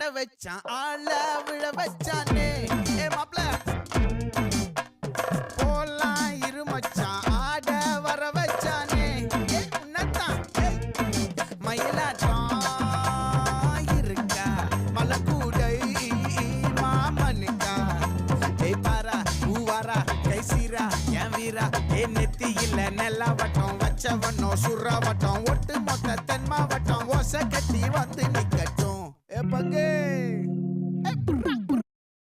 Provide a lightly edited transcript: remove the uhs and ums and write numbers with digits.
ஆட வச்சான் ஆள விழ வச்சானே ஏ மாப்ள போலாம் இரு மச்சான் ஆட வர வச்சானே ஏ உன்னதான் மயிலாட்டம் இருக்கா மலக்கூடை மாமனுக்கா ஏ பாரா ஊவாரா கைசீரா என் வீரா ஏ நெத்தி இல்ல நெல்லா வட்டம் வச்ச வண்ணம் சுறா வட்டம்